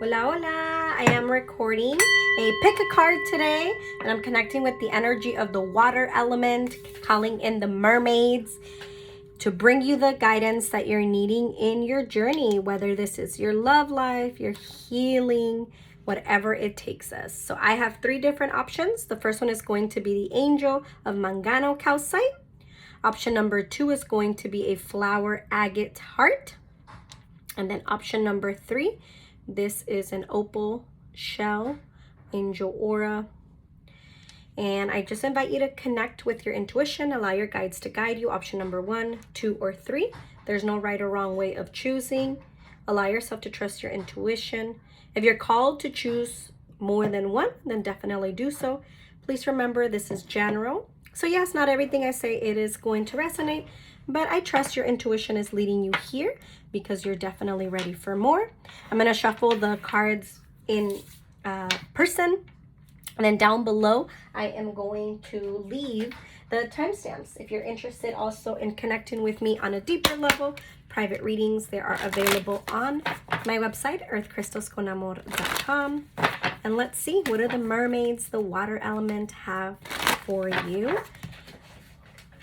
Hola, hola! I am recording a pick a card today, and I'm connecting with the energy of the water element, calling in the mermaids to bring you the guidance that you're needing in your journey, whether this is your love life, your healing, whatever it takes us. So I have 3 different options. The first one is going to be the angel of Mangano Calcite. Option number 2 is going to be a flower agate heart. And then option number 3, this is an opal shell, angel aura. And I just invite you to connect with your intuition, allow your guides to guide you. Option number 1, 2, or 3. There's no right or wrong way of choosing. Allow yourself to trust your intuition. If you're called to choose more than one, then definitely do so. Please remember this is general. So yes, not everything I say it is going to resonate, but I trust your intuition is leading you here because you're definitely ready for more. I'm going to shuffle the cards in person. And then down below, I am going to leave the timestamps. If you're interested also in connecting with me on a deeper level, private readings, they are available on my website, earthcrystalsconamor.com. And let's see, what do the mermaids, the water element, have for you?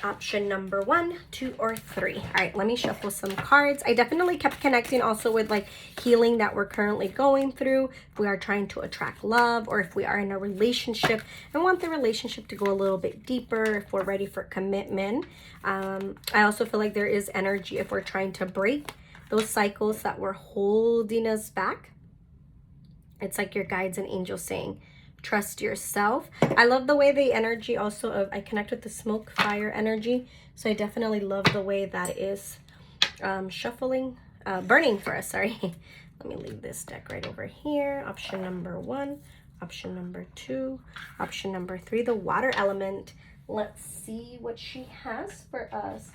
Option number 1, 2, or 3. All right, let me shuffle some cards. I definitely kept connecting also with like healing that we're currently going through. If we are trying to attract love, or if we are in a relationship and want the relationship to go a little bit deeper, if we're ready for commitment. I also feel like there is energy if we're trying to break those cycles that were holding us back. It's like your guides and angels saying, trust yourself. I love the way the energy also of, I connect with the smoke fire energy. So I definitely love the way that is shuffling, burning for us, sorry. Let me leave this deck right over here. Option number 1, option number 2, option number 3, the water element. Let's see what she has for us.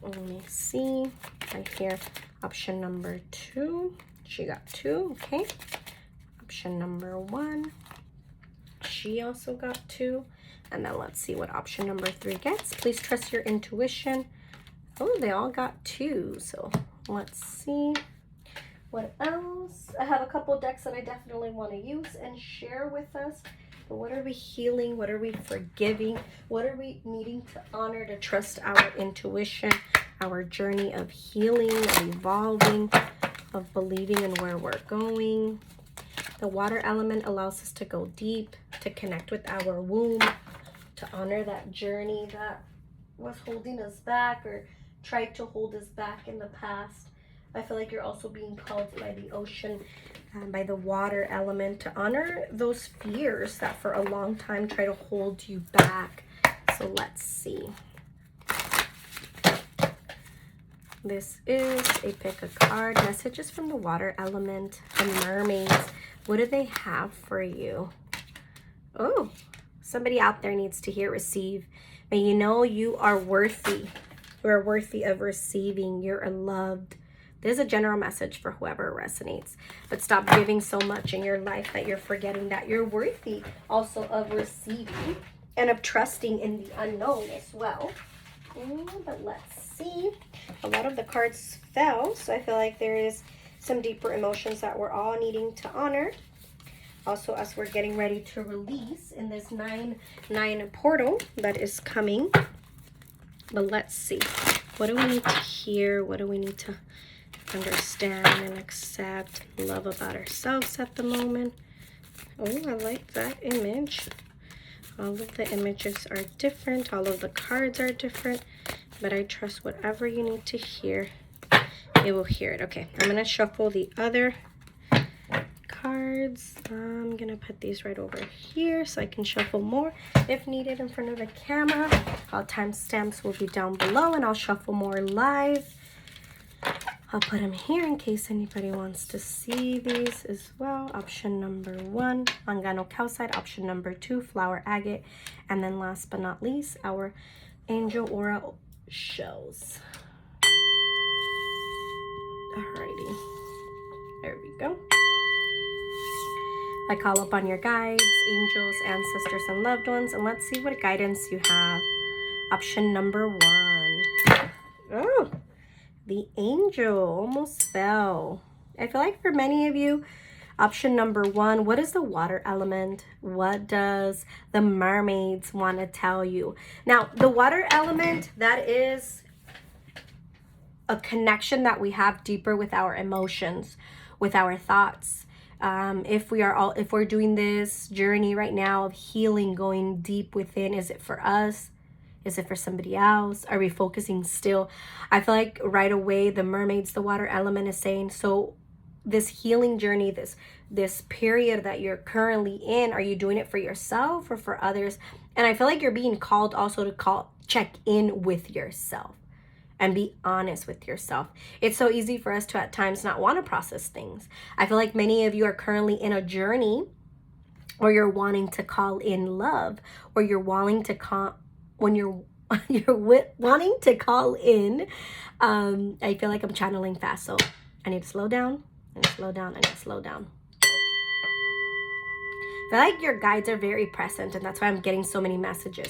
Let me see right here. Option number 2, she got 2, okay. Option number 1, she also got 2. And then let's see what option number 3 gets. Please trust your intuition. Oh, they all got 2. So let's see what else. I have a couple decks that I definitely want to use and share with us. But what are we healing? What are we forgiving? What are we needing to honor, to trust our intuition, our journey of healing, of evolving, of believing in where we're going? The water element allows us to go deep, to connect with our womb, to honor that journey that was holding us back or tried to hold us back in the past. I feel like you're also being called by the ocean, by the water element, to honor those fears that for a long time try to hold you back. So let's see. This is a pick a card. Messages from the water element and mermaids. What do they have for you? Oh, somebody out there needs to hear receive. May you know you are worthy. You are worthy of receiving. You're loved. There's a general message for whoever resonates. But stop giving so much in your life that you're forgetting that you're worthy also of receiving and of trusting in the unknown as well. But let's see. A lot of the cards fell, so I feel like there is some deeper emotions that we're all needing to honor. Also, as we're getting ready to release in this 9/9 portal that is coming. But let's see. What do we need to hear? What do we need to understand and accept, love about ourselves at the moment? Oh, I like that image. All of the images are different. All of the cards are different. But I trust whatever you need to hear, it will hear it. Okay, I'm going to shuffle the other cards. I'm going to put these right over here so I can shuffle more if needed in front of the camera. All timestamps will be down below, and I'll shuffle more live. I'll put them here in case anybody wants to see these as well. Option number 1, Mangano Calcite. Option number 2, Flower Agate. And then last but not least, our angel aura shells. Alrighty, there we go. I call upon your guides, angels, ancestors, and loved ones, and let's see what guidance you have. Option number 1. Oh, the angel almost fell. I feel like for many of you, Option number 1, what is the water element? What does the mermaids want to tell you? Now, the water element, that is a connection that we have deeper with our emotions, with our thoughts. If we're doing this journey right now of healing, going deep within, is it for us? Is it for somebody else? Are we focusing still? I feel like right away the mermaids, the water element, is saying, so this healing journey, this period that you're currently in, are you doing it for yourself or for others? And I feel like you're being called also to check in with yourself and be honest with yourself. It's so easy for us to at times not want to process things. I feel like many of you are currently in a journey where you're wanting to call in love, or you're wanting to wanting to call in. I feel like I'm channeling fast, so I need to slow down. I need to slow down. I need to slow down. I feel like your guides are very present, and that's why I'm getting so many messages.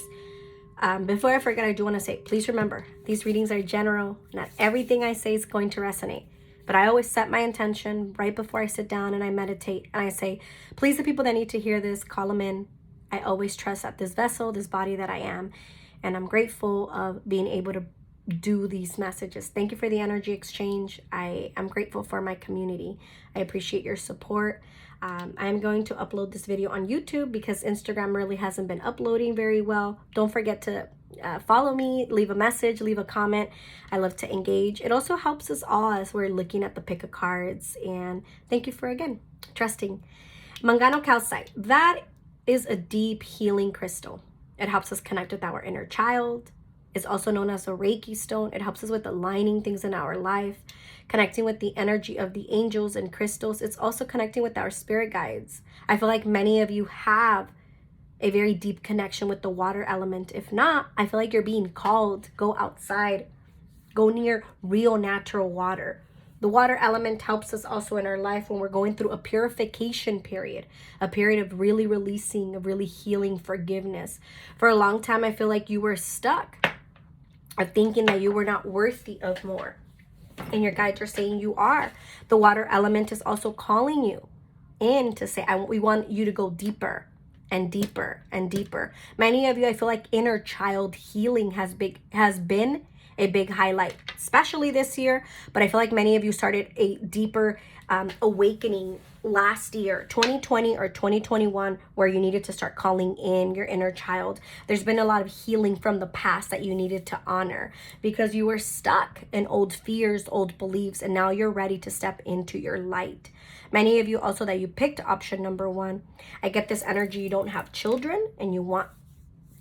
Before I forget, I do want to say, please remember, these readings are general. Not everything I say is going to resonate. But I always set my intention right before I sit down and I meditate. And I say, please, the people that need to hear this, call them in. I always trust that this vessel, this body that I am. And I'm grateful of being able to do these messages. Thank you for the energy exchange. I am grateful for my community. I appreciate your support. I'm going to upload this video on YouTube because Instagram really hasn't been uploading very well. Don't forget to follow me, leave a message, leave a comment. I love to engage. It also helps us all as we're looking at the pick of cards. And thank you for, again, trusting. Mangano Calcite. That is a deep healing crystal. It helps us connect with our inner child. It's also known as a Reiki stone. It helps us with aligning things in our life, connecting with the energy of the angels and crystals. It's also connecting with our spirit guides. I feel like many of you have a very deep connection with the water element. If not, I feel like you're being called. Go outside. Go near real natural water. The water element helps us also in our life when we're going through a purification period, a period of really releasing, of really healing, forgiveness. For a long time, I feel like you were stuck of thinking that you were not worthy of more. And your guides are saying you are. The water element is also calling you in to say, we want you to go deeper and deeper and deeper. Many of you, I feel like inner child healing has been a big highlight, especially this year. But I feel like many of you started a deeper awakening last year, 2020 or 2021, where you needed to start calling in your inner child. There's been a lot of healing from the past that you needed to honor because you were stuck in old fears, old beliefs, and now you're ready to step into your light. Many of you also that you picked option number 1, I get this energy you don't have children and you want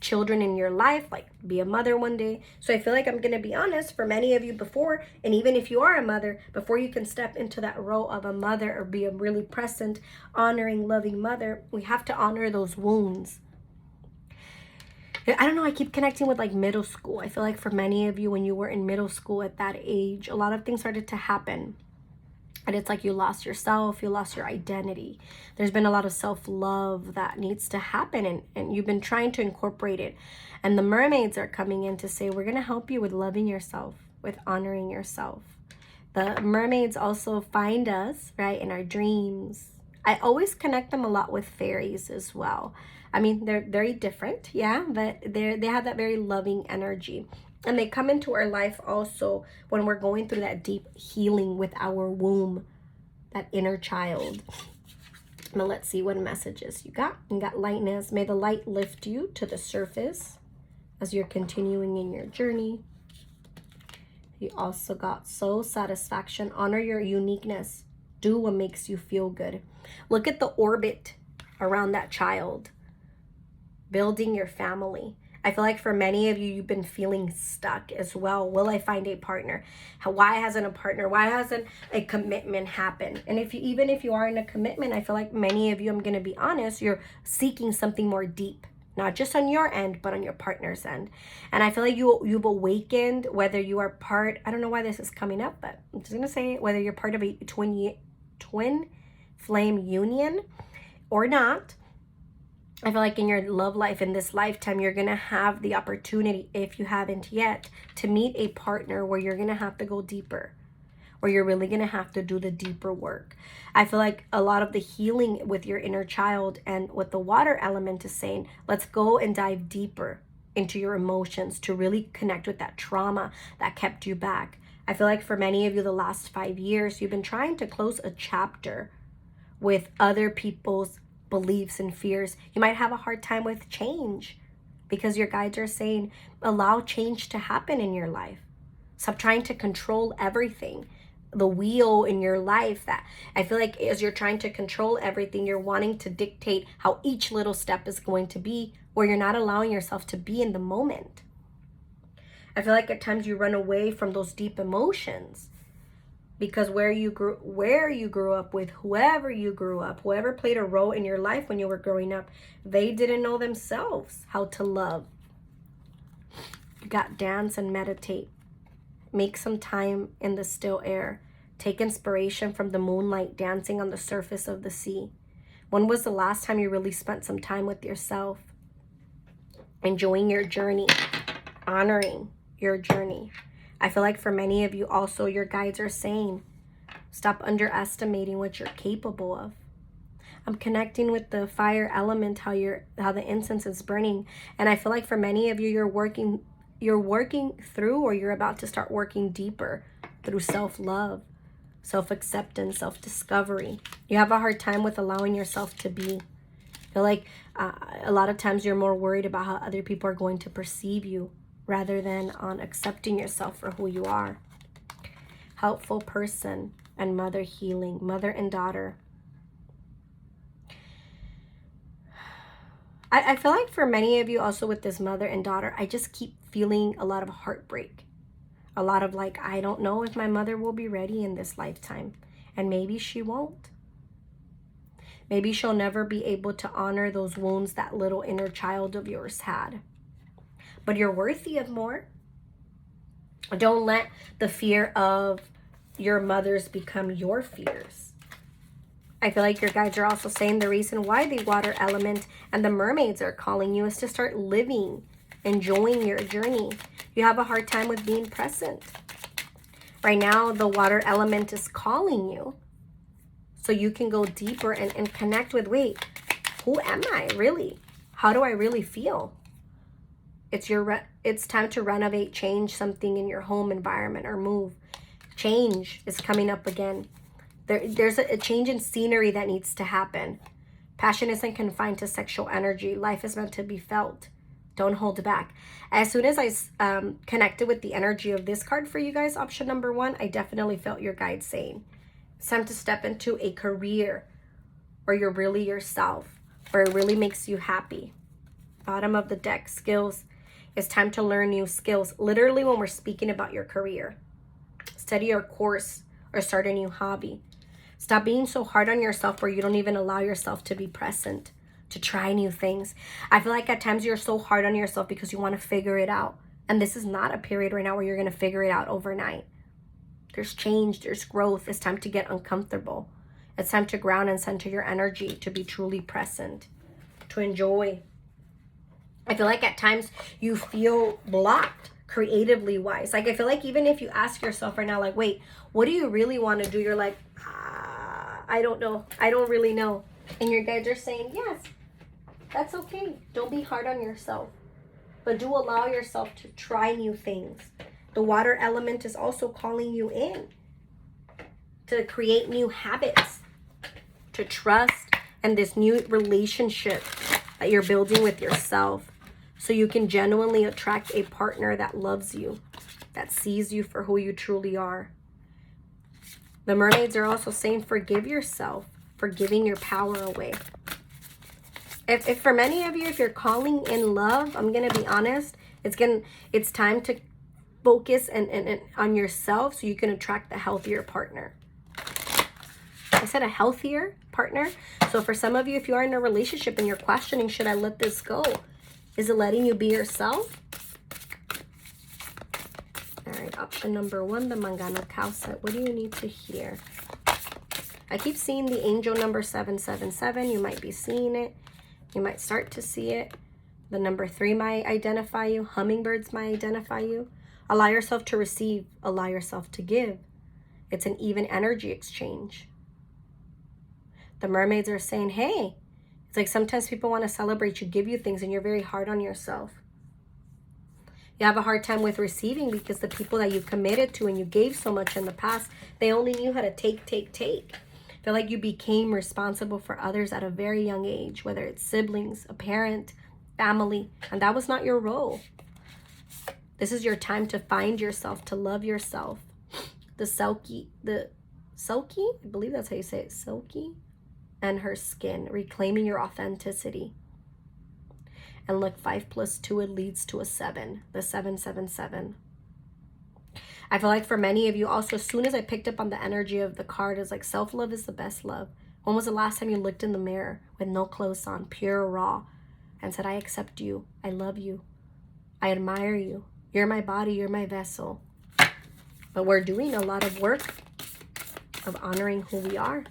children in your life, like be a mother one day. So I feel like I'm going to be honest, for many of you before, and even if you are a mother, before you can step into that role of a mother or be a really present, honoring, loving mother, we have to honor those wounds. I don't know, I keep connecting with like middle school. I feel like for many of you, when you were in middle school at that age, a lot of things started to happen. And it's like you lost yourself, you lost your identity. There's been a lot of self-love that needs to happen, and you've been trying to incorporate it. And the mermaids are coming in to say, we're going to help you with loving yourself, with honoring yourself. The mermaids also find us, right, in our dreams. I always connect them a lot with fairies as well. I mean, they're very different, yeah, but they have that very loving energy. And they come into our life also when we're going through that deep healing with our womb, that inner child. Now let's see what messages you got. You got lightness. May the light lift you to the surface as you're continuing in your journey. You also got soul satisfaction. Honor your uniqueness. Do what makes you feel good. Look at the orbit around that child. Building your family. I feel like for many of you, you've been feeling stuck as well. Will I find a partner? Why hasn't a partner? Why hasn't a commitment happened? And even if you are in a commitment, I feel like many of you, I'm going to be honest, you're seeking something more deep. Not just on your end, but on your partner's end. And I feel like you've awakened, whether you are part, I don't know why this is coming up, but I'm just going to say it, whether you're part of a twin flame union or not. I feel like in your love life, in this lifetime, you're going to have the opportunity, if you haven't yet, to meet a partner where you're going to have to go deeper, or you're really going to have to do the deeper work. I feel like a lot of the healing with your inner child and what the water element is saying, let's go and dive deeper into your emotions to really connect with that trauma that kept you back. I feel like for many of you, the last 5 years, you've been trying to close a chapter with other people's beliefs and fears. You might have a hard time with change because your guides are saying, allow change to happen in your life. Stop trying to control everything. The wheel in your life, that I feel like as you're trying to control everything, you're wanting to dictate how each little step is going to be, where you're not allowing yourself to be in the moment. I feel like at times you run away from those deep emotions because where you grew up with, whoever you grew up, whoever played a role in your life when you were growing up, they didn't know themselves how to love. You got dance and meditate. Make some time in the still air. Take inspiration from the moonlight dancing on the surface of the sea. When was the last time you really spent some time with yourself? Enjoying your journey, honoring your journey. I feel like for many of you also, your guides are saying, stop underestimating what you're capable of. I'm connecting with the fire element, how the incense is burning. And I feel like for many of you, you're working through, or you're about to start working deeper through self-love, self-acceptance, self-discovery. You have a hard time with allowing yourself to be. I feel like a lot of times you're more worried about how other people are going to perceive you rather than on accepting yourself for who you are. Helpful person and mother healing, mother and daughter. I feel like for many of you also with this mother and daughter, I just keep feeling a lot of heartbreak. A lot of like, I don't know if my mother will be ready in this lifetime. And maybe she won't. Maybe she'll never be able to honor those wounds that little inner child of yours had. But you're worthy of more. Don't let the fear of your mother's become your fears. I feel like your guides are also saying the reason why the water element and the mermaids are calling you is to start living, enjoying your journey. You have a hard time with being present. Right now, the water element is calling you so you can go deeper and connect with, wait, who am I really? How do I really feel? It's time to renovate, change something in your home environment or move. Change is coming up again. There's a change in scenery that needs to happen. Passion isn't confined to sexual energy. Life is meant to be felt. Don't hold back. As soon as I connected with the energy of this card for you guys, option number 1, I definitely felt your guide saying, it's time to step into a career where you're really yourself, where it really makes you happy. Bottom of the deck, skills. It's time to learn new skills. Literally when we're speaking about your career. Study your course or start a new hobby. Stop being so hard on yourself where you don't even allow yourself to be present, to try new things. I feel like at times you're so hard on yourself because you want to figure it out. And this is not a period right now where you're going to figure it out overnight. There's change, there's growth. It's time to get uncomfortable. It's time to ground and center your energy, to be truly present, to enjoy. I feel like at times you feel blocked creatively wise. Like I feel like even if you ask yourself right now, like, wait, what do you really want to do? You're like, I don't know. I don't really know. And your guides are saying, yes, that's okay. Don't be hard on yourself. But do allow yourself to try new things. The water element is also calling you in to create new habits, to trust, and this new relationship that you're building with yourself so you can genuinely attract a partner that loves you, that sees you for who you truly are. The mermaids are also saying, forgive yourself for giving your power away. If for many of you, if you're calling in love, I'm going to be honest, it's time to focus and on yourself so you can attract the healthier partner. I said a healthier partner. So for some of you, if you are in a relationship and you're questioning, should I let this go? Is it letting you be yourself? All right, option number 1, the Mangano Calcite. What do you need to hear? I keep seeing the angel number 777. You might be seeing it. You might start to see it. The number 3 might identify you. Hummingbirds might identify you. Allow yourself to receive. Allow yourself to give. It's an even energy exchange. The mermaids are saying, hey, it's like sometimes people want to celebrate you, give you things, and you're very hard on yourself. You have a hard time with receiving because the people that you committed to and you gave so much in the past, they only knew how to take. I feel like you became responsible for others at a very young age, whether it's siblings, a parent, family, and that was not your role. This is your time to find yourself, to love yourself. The Selkie, I believe that's how you say it, Selkie, and her skin, reclaiming your authenticity. And look, 5 + 2, it leads to a 7, the 777. I feel like for many of you also, as soon as I picked up on the energy of the card, it's like self-love is the best love. When was the last time you looked in the mirror with no clothes on, pure, raw, and said, I accept you, I love you, I admire you, you're my body, you're my vessel. But we're doing a lot of work of honoring who we are.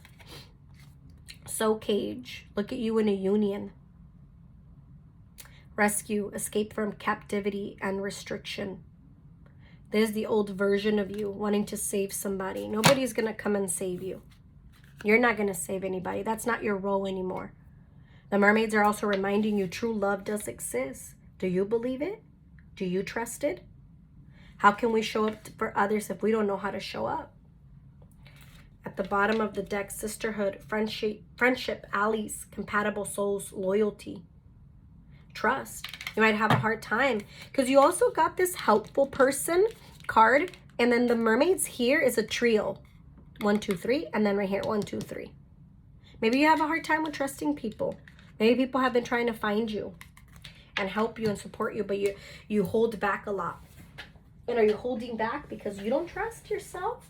So cage, look at you in a union. Rescue, escape from captivity and restriction. There's the old version of you wanting to save somebody. Nobody's going to come and save you. You're not going to save anybody. That's not your role anymore. The mermaids are also reminding you true love does exist. Do you believe it? Do you trust it? How can we show up for others if we don't know how to show up? At the bottom of the deck, sisterhood, friendship, allies, compatible souls, loyalty, trust. You might have a hard time because you also got this helpful person card, and then the mermaids here is a trio. 1, 2, 3, and then right here, 1, 2, 3. Maybe you have a hard time with trusting people. Maybe people have been trying to find you and help you and support you, but you hold back a lot. And are you holding back because you don't trust yourself?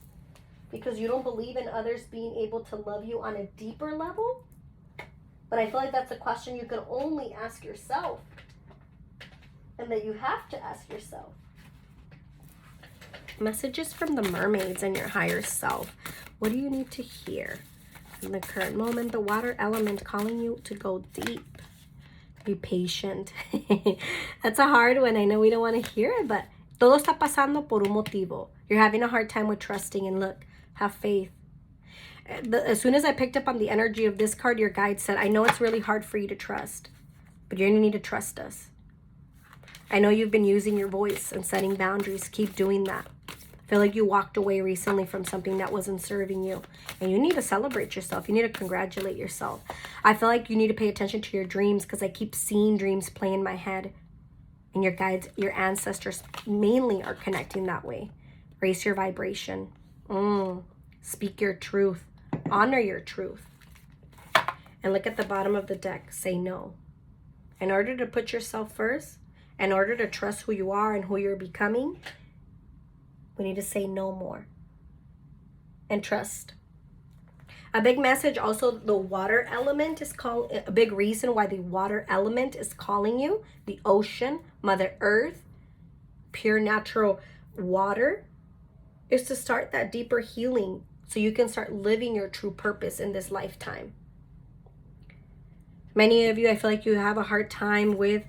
Because you don't believe in others being able to love you on a deeper level? But I feel like that's a question you can only ask yourself. And that you have to ask yourself. Messages from the mermaids and your higher self. What do you need to hear? In the current moment, the water element calling you to go deep. Be patient. That's a hard one. I know we don't want to hear it, but todo está pasando por un motivo. You're having a hard time with trusting, and look, have faith. As soon as I picked up on the energy of this card, your guide said, I know it's really hard for you to trust, but you're going to need to trust us. I know you've been using your voice and setting boundaries. Keep doing that. I feel like you walked away recently from something that wasn't serving you, and you need to celebrate yourself. You need to congratulate yourself. I feel like you need to pay attention to your dreams because I keep seeing dreams play in my head, and your guides, your ancestors mainly are connecting that way. Raise your vibration. Speak your truth. Honor your truth. And look at the bottom of the deck. Say no. In order to put yourself first, in order to trust who you are and who you're becoming, we need to say no more. And trust. A big message also, the water element is called, a big reason why the water element is calling you, the ocean, Mother Earth, pure natural water, is to start that deeper healing so you can start living your true purpose in this lifetime. Many of you, I feel like you have a hard time with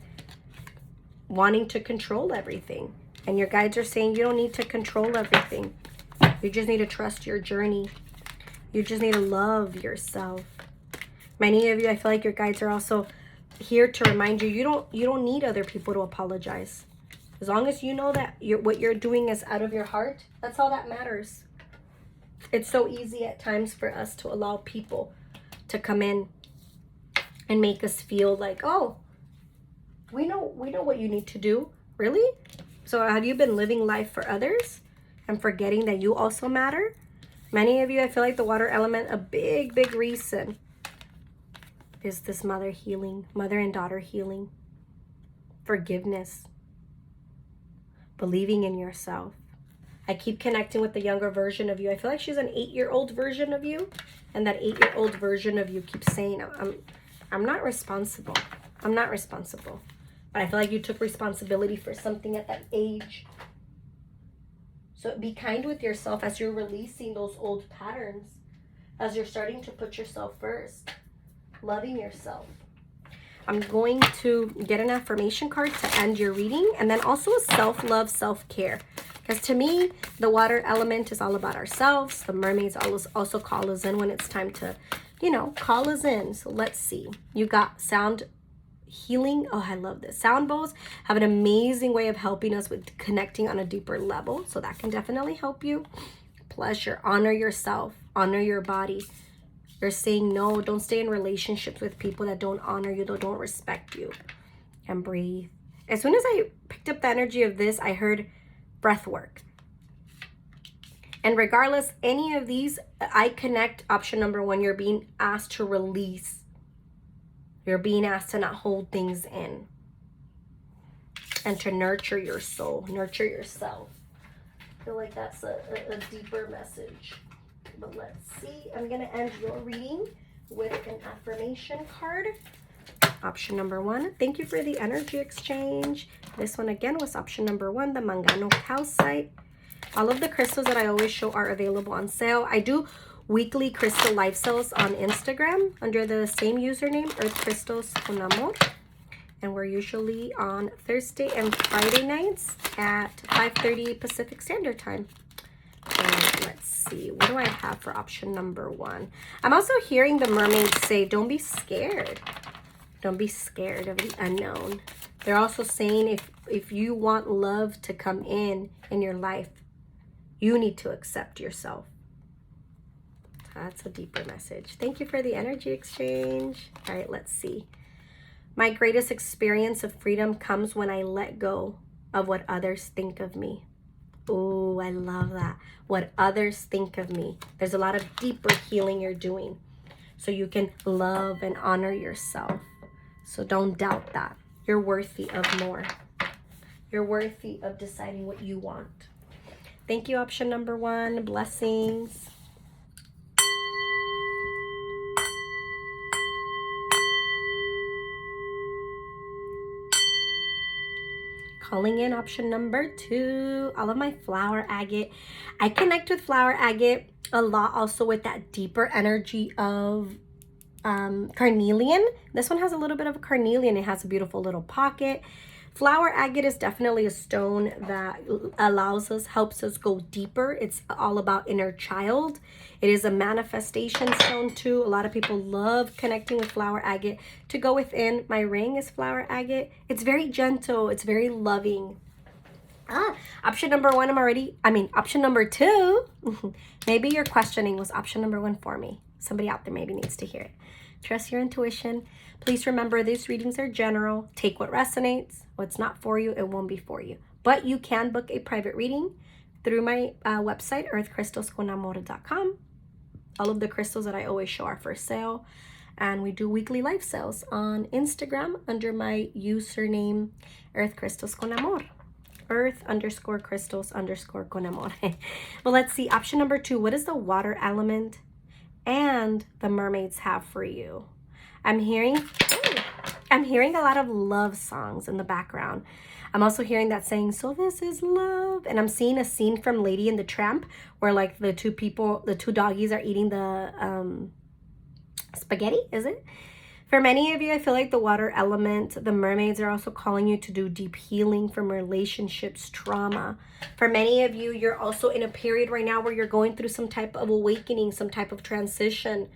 wanting to control everything. And your guides are saying you don't need to control everything. You just need to trust your journey. You just need to love yourself. Many of you, I feel like your guides are also here to remind you, you don't need other people to apologize. As long as you know that what you're doing is out of your heart, that's all that matters. It's so easy at times for us to allow people to come in and make us feel like, oh, we know what you need to do. Really? So have you been living life for others and forgetting that you also matter? Many of you, I feel like the water element, a big, big reason is this mother healing, mother and daughter healing, forgiveness, believing in yourself. I keep connecting with the younger version of you. I feel like she's an 8-year-old version of you, and that 8-year-old version of you keeps saying, I'm not responsible. I'm not responsible. But I feel like you took responsibility for something at that age. So be kind with yourself as you're releasing those old patterns, as you're starting to put yourself first, loving yourself. I'm going to get an affirmation card to end your reading, and then also a self-love, self-care. Because to me, the water element is all about ourselves. The mermaids also call us in when it's time to, you know, call us in. So let's see. You got sound healing. Oh, I love this. Sound bowls have an amazing way of helping us with connecting on a deeper level. So that can definitely help you. Pleasure. Honor yourself. Honor your body. You're saying no. Don't stay in relationships with people that don't honor you, that don't respect you. And breathe. As soon as I picked up the energy of this, I heard breath work. And regardless, any of these, I connect option number 1. You're being asked to release. You're being asked to not hold things in. And to nurture your soul, nurture yourself. I feel like that's a deeper message. But let's see. I'm going to end your reading with an affirmation card. Option number 1. Thank you for the energy exchange. This one again was option number 1, the Mangano Calcite. All of the crystals that I always show are available on sale. I do weekly crystal live sales on Instagram under the same username, Earth Crystals con Amor. And we're usually on Thursday and Friday nights at 5:30 Pacific Standard Time. And let's see, what do I have for option number 1? I'm also hearing the mermaids say, don't be scared. Don't be scared of the unknown. They're also saying if you want love to come in your life, you need to accept yourself. That's a deeper message. Thank you for the energy exchange. All right, let's see. My greatest experience of freedom comes when I let go of what others think of me. Oh, I love that. What others think of me. There's a lot of deeper healing you're doing so you can love and honor yourself. So don't doubt that. You're worthy of more. You're worthy of deciding what you want. Thank you, option number 1. Blessings. Calling in option number 2, all of my flower agate. I connect with flower agate a lot also with that deeper energy of carnelian. This one has a little bit of a carnelian. It has a beautiful little pocket. Flower agate is definitely a stone that helps us go deeper. It's all about inner child. It is a manifestation stone too. A lot of people love connecting with flower agate to go within. My ring is flower agate. It's very gentle. It's very loving. Option number 1, option number 2. Maybe you're questioning, was option number 1 for me? Somebody out there maybe needs to hear it. Trust your intuition. Please remember these readings are general. Take what resonates. What's not for you, it won't be for you. But you can book a private reading through my website, earthcrystalsconamor.com. All of the crystals that I always show are for sale. And we do weekly live sales on Instagram under my username, earthcrystalsconamor. Earth_crystals_con amor. Well, let's see. Option number 2. What is the water element and the mermaids have for you? I'm hearing a lot of love songs in the background. I'm also hearing that saying, so this is love. And I'm seeing a scene from Lady and the Tramp where like the two doggies are eating the spaghetti, is it? For many of you, I feel like the water element, the mermaids are also calling you to do deep healing from relationships, trauma. For many of you, you're also in a period right now where you're going through some type of awakening, some type of transition.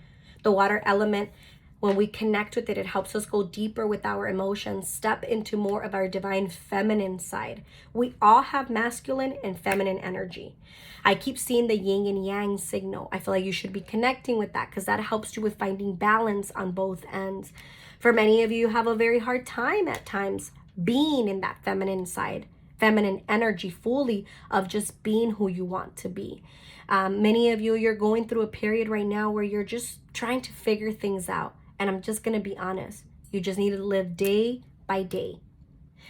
The water element, when we connect with it, it helps us go deeper with our emotions, step into more of our divine feminine side. We all have masculine and feminine energy. I keep seeing the yin and yang signal. I feel like you should be connecting with that because that helps you with finding balance on both ends. For many of you have a very hard time at times being in that feminine side, feminine energy fully of just being who you want to be. Many of you, you're going through a period right now where you're just trying to figure things out. And I'm just going to be honest. You just need to live day by day.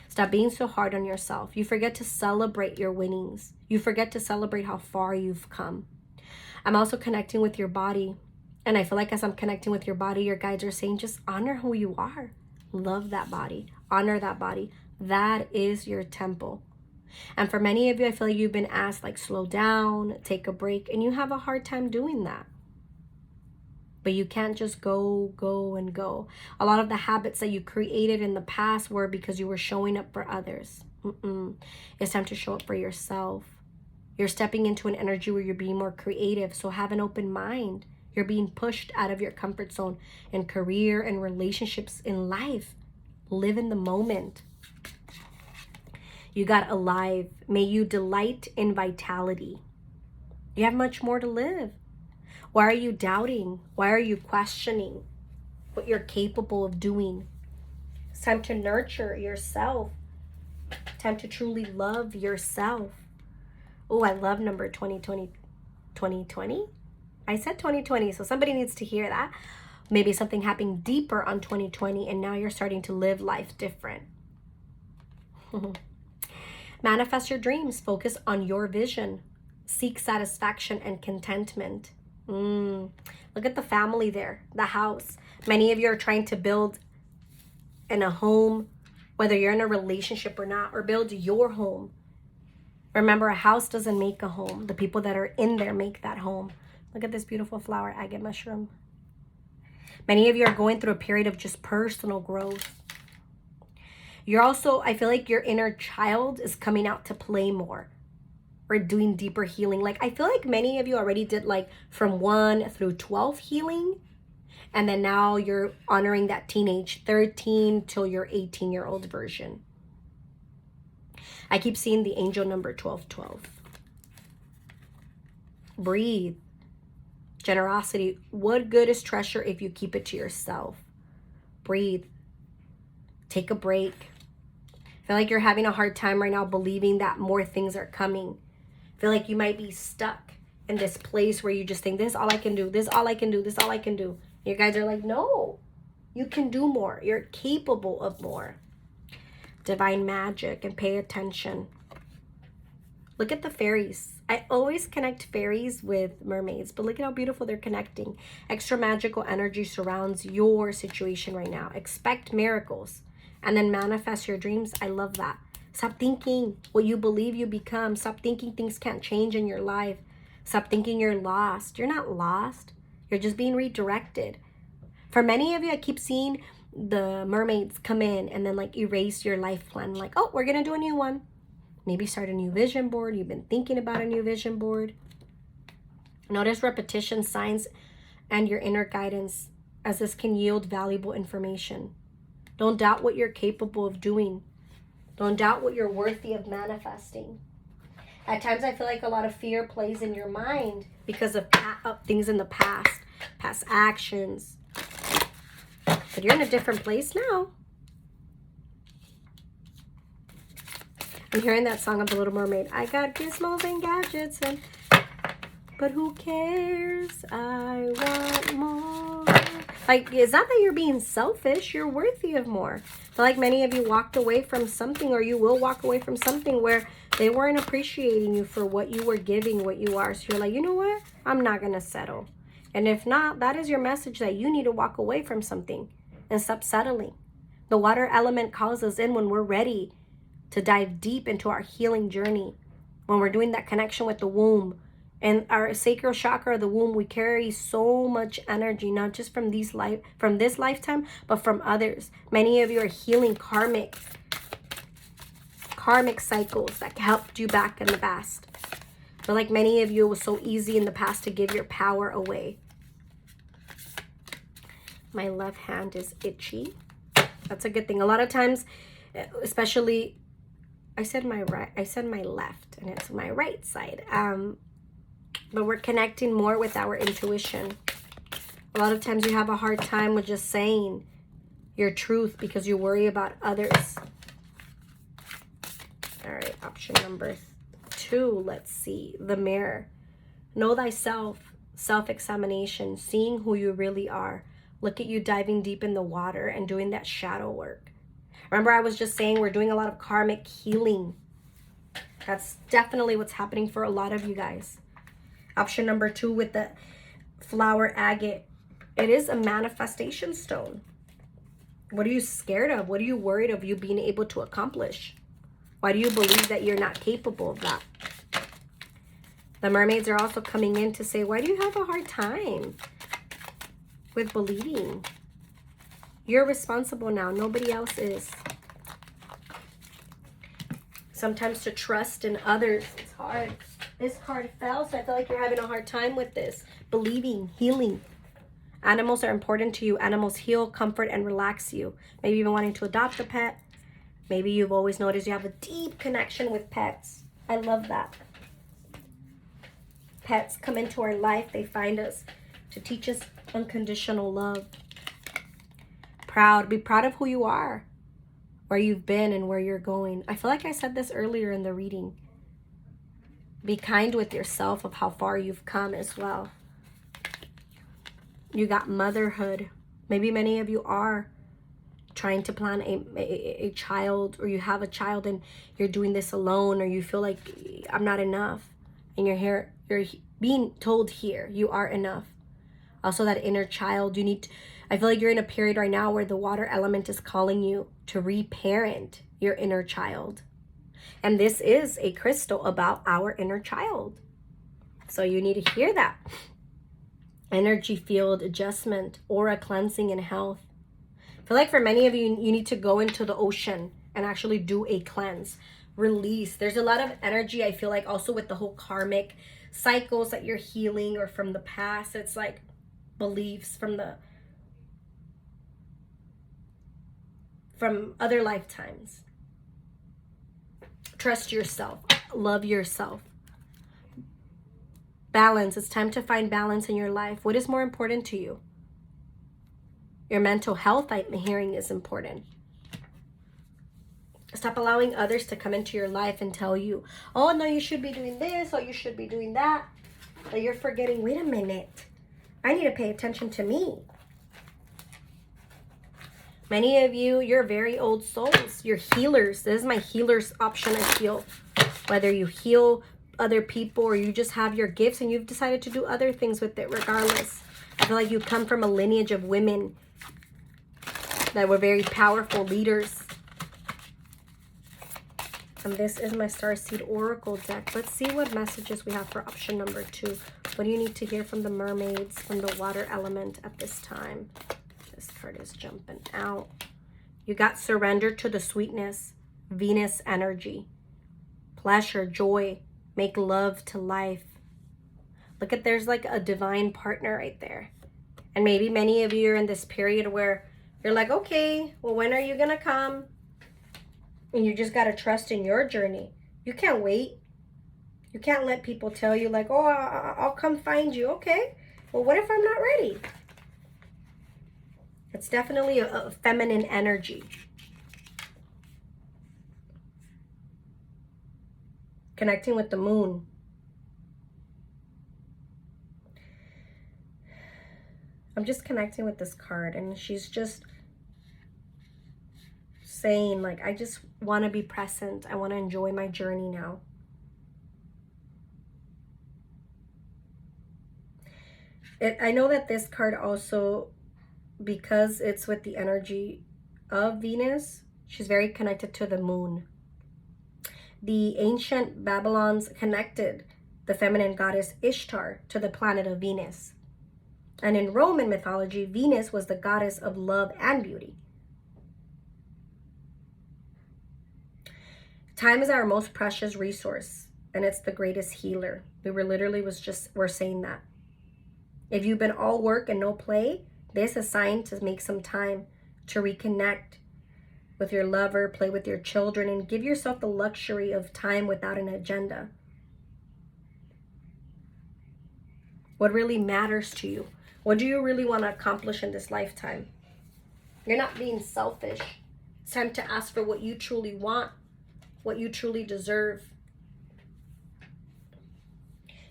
Stop being so hard on yourself. You forget to celebrate your winnings. You forget to celebrate how far you've come. I'm also connecting with your body. And I feel like as I'm connecting with your body, your guides are saying, just honor who you are. Love that body. Honor that body. That is your temple. And for many of you, I feel like you've been asked, like, slow down, take a break. And you have a hard time doing that. But you can't just go. A lot of the habits that you created in the past were because you were showing up for others. It's time to show up for yourself. You're stepping into an energy where you're being more creative. So have an open mind. You're being pushed out of your comfort zone in career and relationships in life. Live in the moment. You got alive. May you delight in vitality. You have much more to live. Why are you doubting? Why are you questioning what you're capable of doing? It's time to nurture yourself. Time to truly love yourself. Oh, I love number 2020. 2020? I said 2020, so somebody needs to hear that. Maybe something happened deeper on 2020 and now you're starting to live life different. Manifest your dreams. Focus on your vision. Seek satisfaction and contentment. Look at the family there, the house. Many of you are trying to build in a home, whether you're in a relationship or not, or build your home. Remember, a house doesn't make a home. The people that are in there make that home. Look at this beautiful flower agate mushroom. Many of you are going through a period of just personal growth. You're also, I feel like your inner child is coming out to play more or doing deeper healing. Like, I feel like many of you already did like from 1 through 12 healing. And then now you're honoring that teenage 13 till your 18-year-old version. I keep seeing the angel number 1212. Breathe. Generosity. What good is treasure if you keep it to yourself? Breathe. Take a break. I feel like you're having a hard time right now believing that more things are coming. I feel like you might be stuck in this place where you just think, this is all I can do. This is all I can do. This is all I can do. You guys are like, no, you can do more. You're capable of more. Divine magic, and pay attention. Look at the fairies. I always connect fairies with mermaids, but look at how beautiful they're connecting. Extra magical energy surrounds your situation right now. Expect miracles and then manifest your dreams. I love that. Stop thinking what you believe you become. Stop thinking things can't change in your life. Stop thinking you're lost. You're not lost. You're just being redirected. For many of you, I keep seeing the mermaids come in and then like erase your life plan. Like, oh, we're going to do a new one. Maybe start a new vision board. You've been thinking about a new vision board. Notice repetition, signs, and your inner guidance, as this can yield valuable information. Don't doubt what you're capable of doing. Don't doubt what you're worthy of manifesting. At times, I feel like a lot of fear plays in your mind because of things in the past actions. But you're in a different place now. I'm hearing that song of The Little Mermaid. I got gizmos and gadgets, but who cares? I want more. Like, it's not that you're being selfish. You're worthy of more. I feel like many of you walked away from something, or you will walk away from something where they weren't appreciating you for what you were giving, what you are. So you're like, you know what? I'm not going to settle. And if not, that is your message that you need to walk away from something and stop settling. The water element calls us in when we're ready to dive deep into our healing journey. When we're doing that connection with the womb and our sacral chakra of the womb, we carry so much energy, not just from this lifetime, but from others. Many of you are healing karmic cycles that helped you back in the past. But like many of you, it was so easy in the past to give your power away. My left hand is itchy. That's a good thing. A lot of times, especially, I said my left, and it's my right side. But we're connecting more with our intuition. A lot of times you have a hard time with just saying your truth because you worry about others. All right, option number 2. Let's see. The mirror. Know thyself. Self-examination. Seeing who you really are. Look at you diving deep in the water and doing that shadow work. Remember, I was just saying we're doing a lot of karmic healing. That's definitely what's happening for a lot of you guys. Option number 2 with the flower agate. It is a manifestation stone. What are you scared of? What are you worried of you being able to accomplish? Why do you believe that you're not capable of that? The mermaids are also coming in to say, why do you have a hard time with believing? You're responsible now. Nobody else is. Sometimes to trust in others is hard. This card fell, so I feel like you're having a hard time with this. Believing, healing. Animals are important to you. Animals heal, comfort, and relax you. Maybe you've been wanting to adopt a pet. Maybe you've always noticed you have a deep connection with pets. I love that. Pets come into our life. They find us to teach us unconditional love. Proud. Be proud of who you are, where you've been, and where you're going. I feel like I said this earlier in the reading. Be kind with yourself of how far you've come as well. You got motherhood. Maybe many of you are trying to plan a child, or you have a child and you're doing this alone, or you feel like I'm not enough, and you're being told here you are enough. Also, that inner child, I feel like you're in a period right now where the water element is calling you to reparent your inner child. And this is a crystal about our inner child. So you need to hear that. Energy field adjustment, aura cleansing, and health. I feel like for many of you, you need to go into the ocean and actually do a cleanse. Release. There's a lot of energy, I feel like, also with the whole karmic cycles that you're healing, or from the past. It's like beliefs from other lifetimes. Trust yourself. Love yourself. Balance. It's time to find balance in your life. What is more important to you? Your mental health, I'm hearing, is important. Stop allowing others to come into your life and tell you, oh, no, you should be doing this, or you should be doing that. But you're forgetting, wait a minute. I need to pay attention to me. Many of you, you're very old souls. You're healers. This is my healer's option, I feel. Whether you heal other people, or you just have your gifts and you've decided to do other things with it regardless. I feel like you come from a lineage of women that were very powerful leaders. And this is my Starseed Oracle deck. Let's see what messages we have for option number 2. What do you need to hear from the mermaids, from the water element at this time? This card is jumping out. You got surrender to the sweetness, Venus energy, pleasure, joy, make love to life. Look at, there's like a divine partner right there. And maybe many of you are in this period where you're like, okay, well, when are you going to come? And you just got to trust in your journey. You can't wait. You can't let people tell you like, oh, I'll come find you. Okay, well, what if I'm not ready? It's definitely a feminine energy. Connecting with the moon. I'm just connecting with this card, and she's just saying, like, I just want to be present. I want to enjoy my journey now. I know that this card also, because it's with the energy of Venus, she's very connected to the moon. The ancient Babylons connected the feminine goddess Ishtar to the planet of Venus. And in Roman mythology, Venus was the goddess of love and beauty. Time is our most precious resource, and it's the greatest healer. We're saying that. If you've been all work and no play, this is a sign to make some time to reconnect with your lover, play with your children, and give yourself the luxury of time without an agenda. What really matters to you? What do you really want to accomplish in this lifetime? You're not being selfish. It's time to ask for what you truly want, what you truly deserve.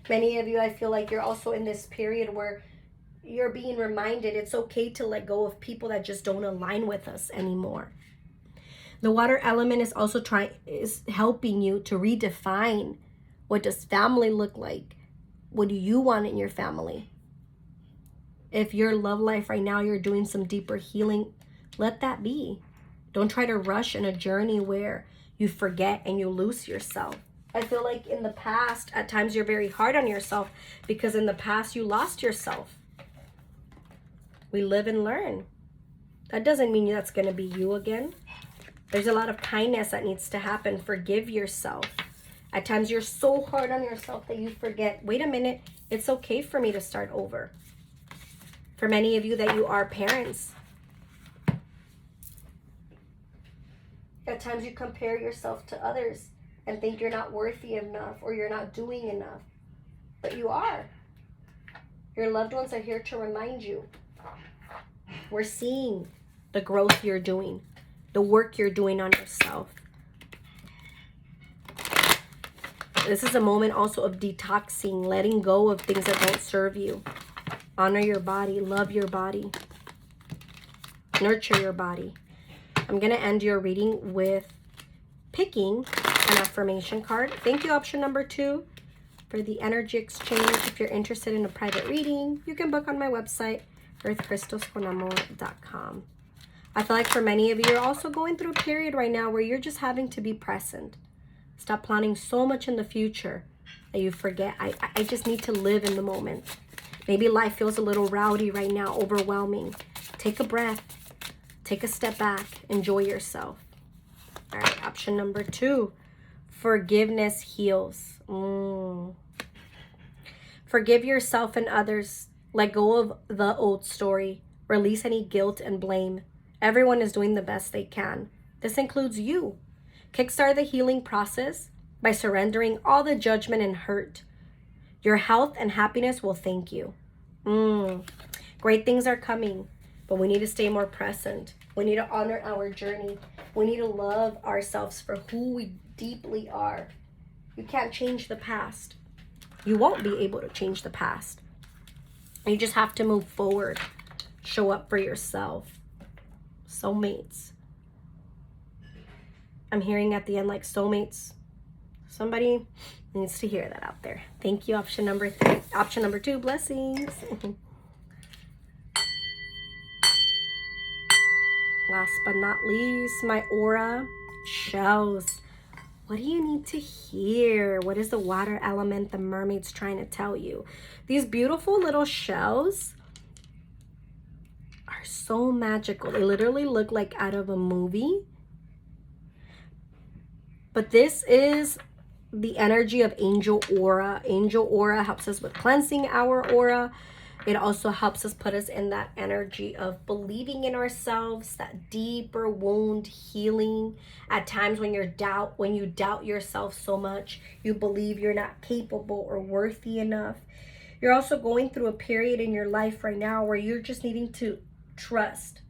Many of you, I feel like you're also in this period where you're being reminded it's okay to let go of people that just don't align with us anymore. The water element is also helping you to redefine, what does family look like? What do you want in your family? If your love life right now, you're doing some deeper healing, let that be. Don't try to rush in a journey where you forget and you lose yourself. I feel like in the past, at times you're very hard on yourself because in the past you lost yourself. We live and learn. That doesn't mean that's going to be you again. There's a lot of kindness that needs to happen. Forgive yourself. At times you're so hard on yourself that you forget, wait a minute, it's okay for me to start over. For many of you that you are parents, at times you compare yourself to others and think you're not worthy enough or you're not doing enough. But you are. Your loved ones are here to remind you. We're seeing the growth you're doing, the work you're doing on yourself. This is a moment also of detoxing, letting go of things that don't serve you. Honor your body, love your body, nurture your body. I'm going to end your reading with picking an affirmation card. Thank you, option number 2, for the energy exchange. If you're interested in a private reading, you can book on my website, earthcrystalsconamor.com. I feel like for many of you, you're also going through a period right now where you're just having to be present. Stop planning so much in the future that you forget, I just need to live in the moment. Maybe life feels a little rowdy right now, overwhelming. Take a breath. Take a step back. Enjoy yourself. All right, option number 2. Forgiveness heals. Forgive yourself and others. Let go of the old story. Release any guilt and blame. Everyone is doing the best they can. This includes you. Kickstart the healing process by surrendering all the judgment and hurt. Your health and happiness will thank you. Great things are coming, but we need to stay more present. We need to honor our journey. We need to love ourselves for who we deeply are. You can't change the past. You won't be able to change the past. You just have to move forward. Show up for yourself. Soulmates. I'm hearing at the end like soulmates. Somebody needs to hear that out there. Thank you, option number 3. Option number 2, blessings. Last but not least, my aura shells. What do you need to hear? What is the water element the mermaid's trying to tell you? These beautiful little shells are so magical. They literally look like out of a movie. But this is the energy of angel aura. Angel aura helps us with cleansing our aura. It also helps us put us in that energy of believing in ourselves, that deeper wound healing. At times when you doubt yourself so much, you believe you're not capable or worthy enough. You're also going through a period in your life right now where you're just needing to trust,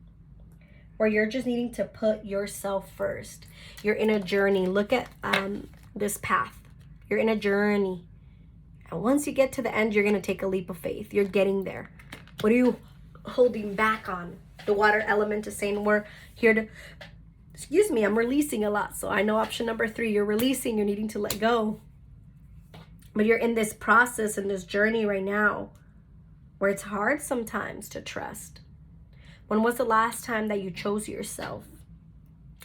where you're just needing to put yourself first. You're in a journey. Look at this path. You're in a journey. And once you get to the end, you're going to take a leap of faith. You're getting there. What are you holding back on? The water element is saying we're here to, excuse me, I'm releasing a lot. So I know option number 3, you're releasing, you're needing to let go. But you're in this process, in this journey right now where it's hard sometimes to trust. When was the last time that you chose yourself?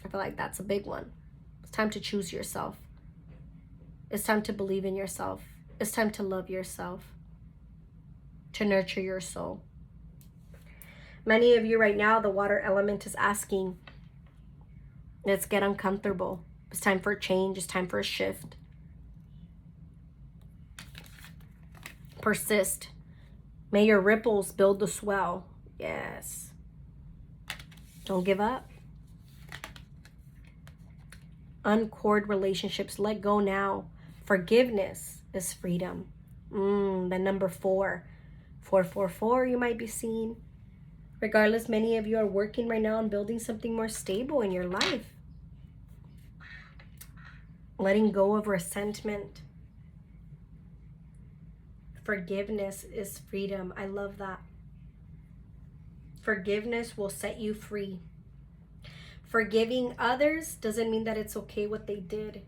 I feel like that's a big one. It's time to choose yourself. It's time to believe in yourself. It's time to love yourself, to nurture your soul. Many of you right now, the water element is asking, let's get uncomfortable. It's time for a change. It's time for a shift. Persist. May your ripples build the swell. Yes. Don't give up. Uncord relationships. Let go now. Forgiveness is freedom. The number 4. 444 you might be seeing. Regardless, many of you are working right now on building something more stable in your life. Letting go of resentment. Forgiveness is freedom. I love that. Forgiveness will set you free. Forgiving others doesn't mean that it's okay what they did.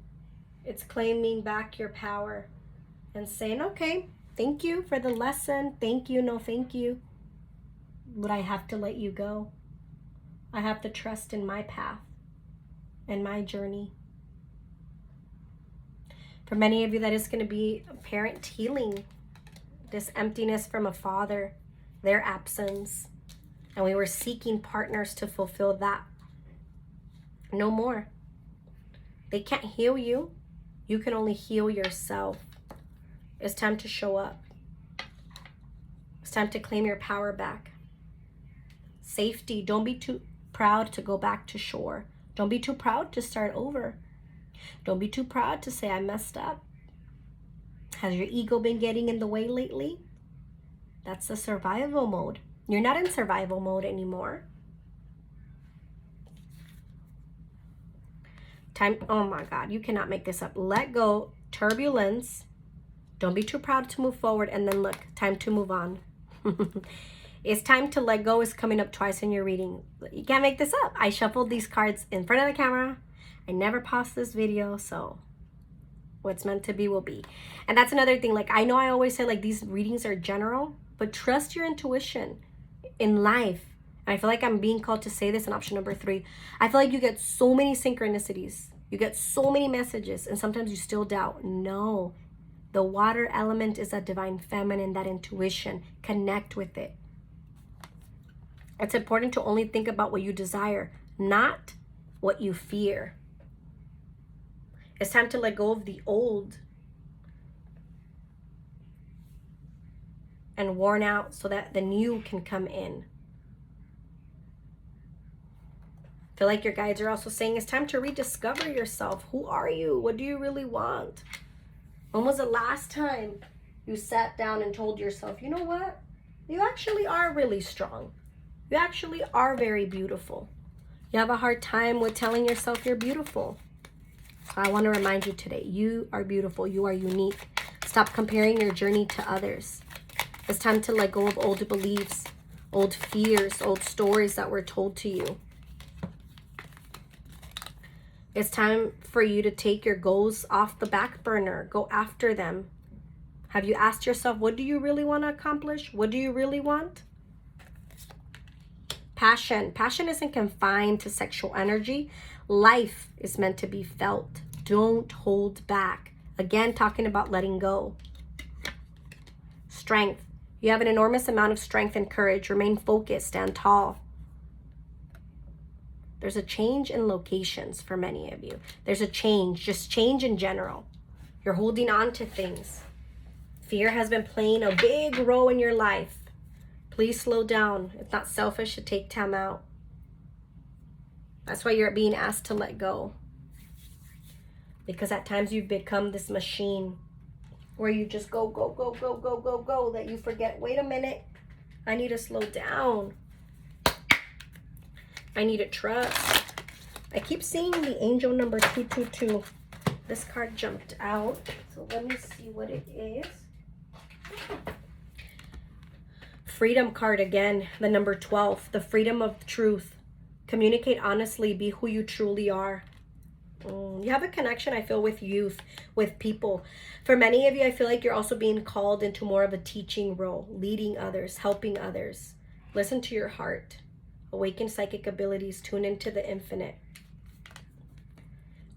It's claiming back your power and saying, okay, thank you for the lesson. Thank you, no thank you. But I have to let you go. I have to trust in my path and my journey. For many of you, that is going to be parent healing. This emptiness from a father, their absence. And we were seeking partners to fulfill that. No more. They can't heal you. You can only heal yourself. It's time to show up. It's time to claim your power back. Safety. Don't be too proud to go back to shore. Don't be too proud to start over. Don't be too proud to say, I messed up. Has your ego been getting in the way lately? That's the survival mode. You're not in survival mode anymore. Time, oh my God, you cannot make this up. Let go, turbulence. Don't be too proud to move forward. And then look, time to move on. It's time to let go is coming up twice in your reading. You can't make this up. I shuffled these cards in front of the camera. I never paused this video, so what's meant to be will be. And that's another thing. Like, I know I always say, like, these readings are general, but trust your intuition in life. And I feel like I'm being called to say this in option number 3. I feel like you get so many synchronicities. You get so many messages, and sometimes you still doubt. No. The water element is a divine feminine, that intuition. Connect with it. It's important to only think about what you desire, not what you fear. It's time to let go of the old and worn out so that the new can come in. I feel like your guides are also saying it's time to rediscover yourself. Who are you? What do you really want? When was the last time you sat down and told yourself, you know what? You actually are really strong. You actually are very beautiful. You have a hard time with telling yourself you're beautiful. So I want to remind you today, you are beautiful. You are unique. Stop comparing your journey to others. It's time to let go of old beliefs, old fears, old stories that were told to you. It's time for you to take your goals off the back burner. Go after them. Have you asked yourself, what do you really want to accomplish? What do you really want? Passion. Passion isn't confined to sexual energy. Life is meant to be felt. Don't hold back. Again, talking about letting go. Strength. You have an enormous amount of strength and courage. Remain focused. Stand tall. There's a change in locations for many of you. There's a change, just change in general. You're holding on to things. Fear has been playing a big role in your life. Please slow down. It's not selfish to take time out. That's why you're being asked to let go. Because at times you've become this machine where you just go, go, go, go, go, go, go, that you forget, wait a minute, I need to slow down. I need to trust. I keep seeing the angel number 222. This card jumped out. So let me see what it is. Freedom card again, the number 12, the freedom of truth. Communicate honestly, be who you truly are. You have a connection, I feel, with youth, with people. For many of you, I feel like you're also being called into more of a teaching role, leading others, helping others. Listen to your heart. Awaken psychic abilities, tune into the infinite.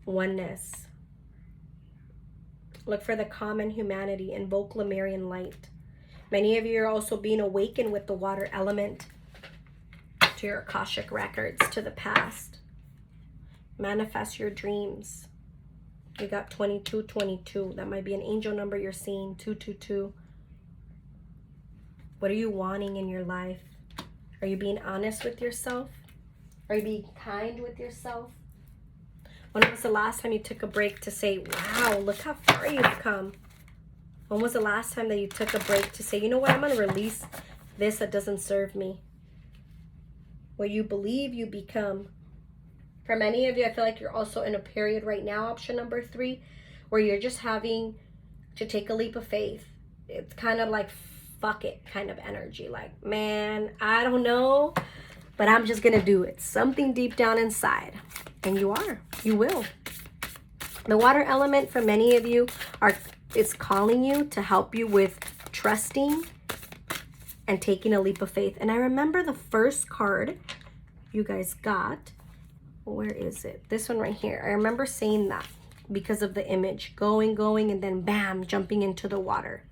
Oneness. Look for the common humanity, invoke Lemurian light. Many of you are also being awakened with the water element, to your Akashic records, to the past. Manifest your dreams. You got 2222. That might be an angel number you're seeing, 222. What are you wanting in your life? Are you being honest with yourself? Are you being kind with yourself? When was the last time you took a break to say, wow, look how far you've come? When was the last time that you took a break to say, you know what, I'm going to release this that doesn't serve me? What you believe, you become. For many of you, I feel like you're also in a period right now, option number 3, where you're just having to take a leap of faith. It's kind of like, fuck it kind of energy. Like, man, I don't know, but I'm just going to do it. Something deep down inside. And you are. You will. The water element for many of you is calling you to help you with trusting and taking a leap of faith. And I remember the first card you guys got. Where is it? This one right here. I remember saying that because of the image. Going, and then bam, jumping into the water.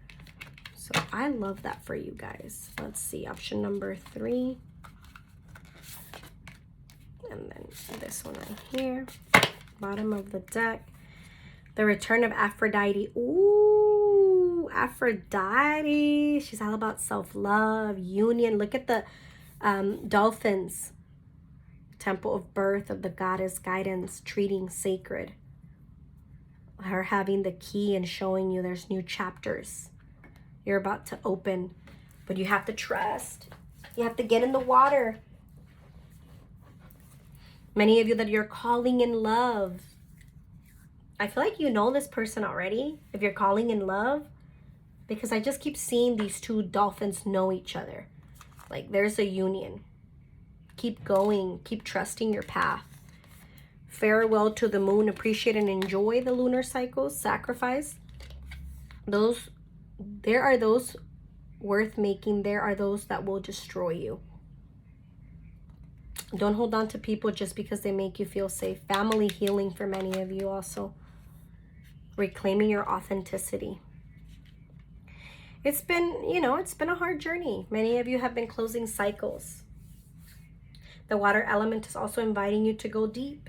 So I love that for you guys. Let's see. Option number 3. And then this one right here. Bottom of the deck. The return of Aphrodite. Ooh, Aphrodite. She's all about self-love, union. Look at the dolphins. Temple of birth of the goddess guidance, treating sacred. Her having the key and showing you there's new chapters you're about to open. But you have to trust. You have to get in the water. Many of you that you're calling in love. I feel like you know this person already if you're calling in love, because I just keep seeing these two dolphins know each other. Like there's a union. Keep going. Keep trusting your path. Farewell to the moon. Appreciate and enjoy the lunar cycles. Sacrifice. There are those worth making. There are those that will destroy you. Don't hold on to people just because they make you feel safe. Family healing for many of you also. Reclaiming your authenticity. It's been, it's been a hard journey. Many of you have been closing cycles. The water element is also inviting you to go deep.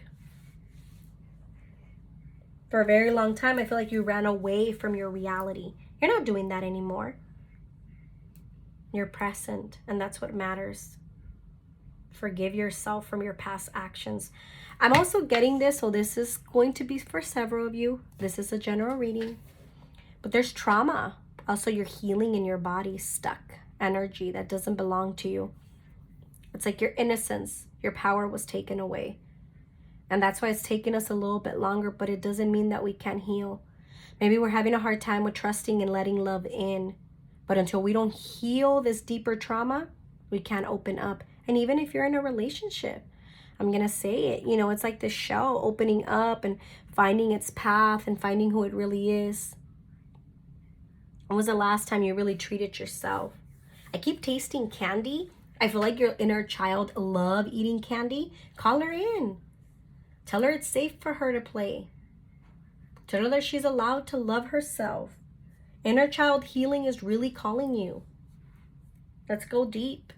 For a very long time, I feel like you ran away from your reality. You're not doing that anymore. You're present, and that's what matters. Forgive yourself from your past actions. I'm also getting this, so this is going to be for several of you. This is a general reading. But there's trauma. Also, you're healing in your body, stuck energy that doesn't belong to you. It's like your innocence, your power was taken away. And that's why it's taken us a little bit longer, but it doesn't mean that we can't heal. Maybe we're having a hard time with trusting and letting love in. But until we don't heal this deeper trauma, we can't open up. And even if you're in a relationship, I'm going to say it, it's like the shell opening up and finding its path and finding who it really is. When was the last time you really treated yourself? I keep tasting candy. I feel like your inner child love eating candy. Call her in. Tell her it's safe for her to play. Tell her that she's allowed to love herself. Inner child healing is really calling you. Let's go deep.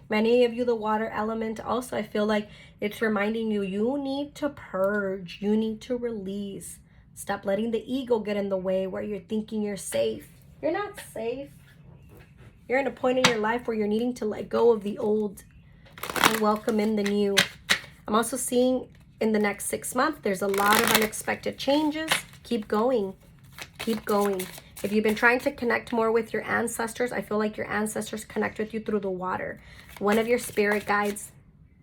Many of you, the water element, also, I feel like it's reminding you, you need to purge. You need to release. Stop letting the ego get in the way where you're thinking you're safe. You're not safe. You're in a point in your life where you're needing to let go of the old and welcome in the new. I'm also seeing in the next 6 months, there's a lot of unexpected changes. Keep going. Keep going. If you've been trying to connect more with your ancestors, I feel like your ancestors connect with you through the water. One of your spirit guides,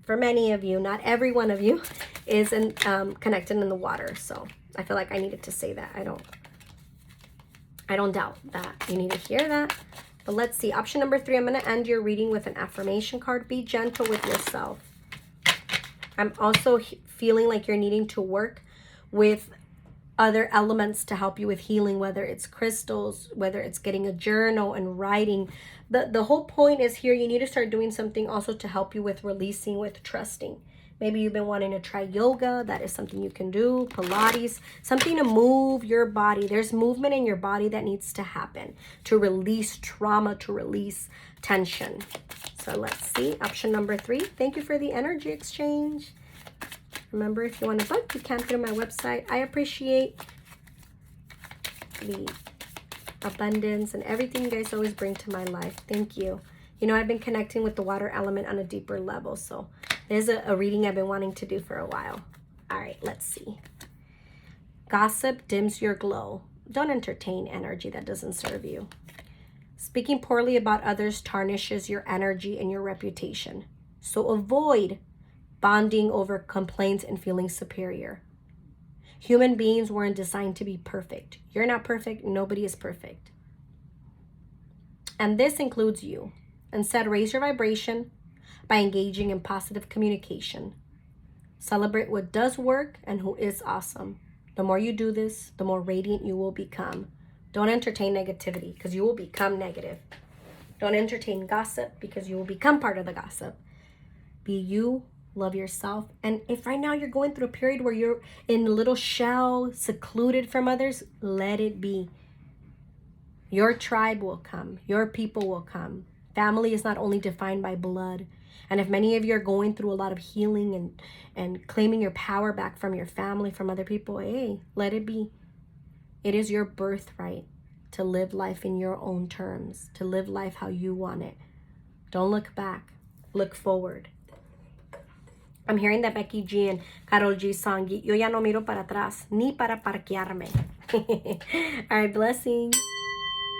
for many of you, not every one of you, is connected in the water. So I feel like I needed to say that. I don't doubt that you need to hear that. But let's see. Option number 3, I'm going to end your reading with an affirmation card. Be gentle with yourself. I'm also feeling like you're needing to work with other elements to help you with healing, whether it's crystals, whether it's getting a journal and writing. The whole point is here, you need to start doing something also to help you with releasing, with trusting. Maybe you've been wanting to try yoga. That is something you can do. Pilates, something to move your body. There's movement in your body that needs to happen to release trauma, to release tension. So let's see. Option number 3. Thank you for the energy exchange. Remember, if you want to book, you can through my website. I appreciate the abundance and everything you guys always bring to my life. Thank you. I've been connecting with the water element on a deeper level. So there's a reading I've been wanting to do for a while. All right, let's see. Gossip dims your glow. Don't entertain energy that doesn't serve you. Speaking poorly about others tarnishes your energy and your reputation. So avoid bonding over complaints and feeling superior. Human beings weren't designed to be perfect. You're not perfect. Nobody is perfect. And this includes you. Instead, raise your vibration by engaging in positive communication. Celebrate what does work and who is awesome. The more you do this, the more radiant you will become. Don't entertain negativity because you will become negative. Don't entertain gossip because you will become part of the gossip. Be you. Love yourself. And if right now you're going through a period where you're in a little shell, secluded from others, let it be. Your tribe will come. Your people will come. Family is not only defined by blood. And if many of you are going through a lot of healing and claiming your power back from your family, from other people, hey, let it be. It is your birthright to live life in your own terms, to live life how you want it. Don't look back. Look forward. I'm hearing that Becky G and Karol G song, Yo ya no miro para atrás, ni para parquearme. All right, blessings.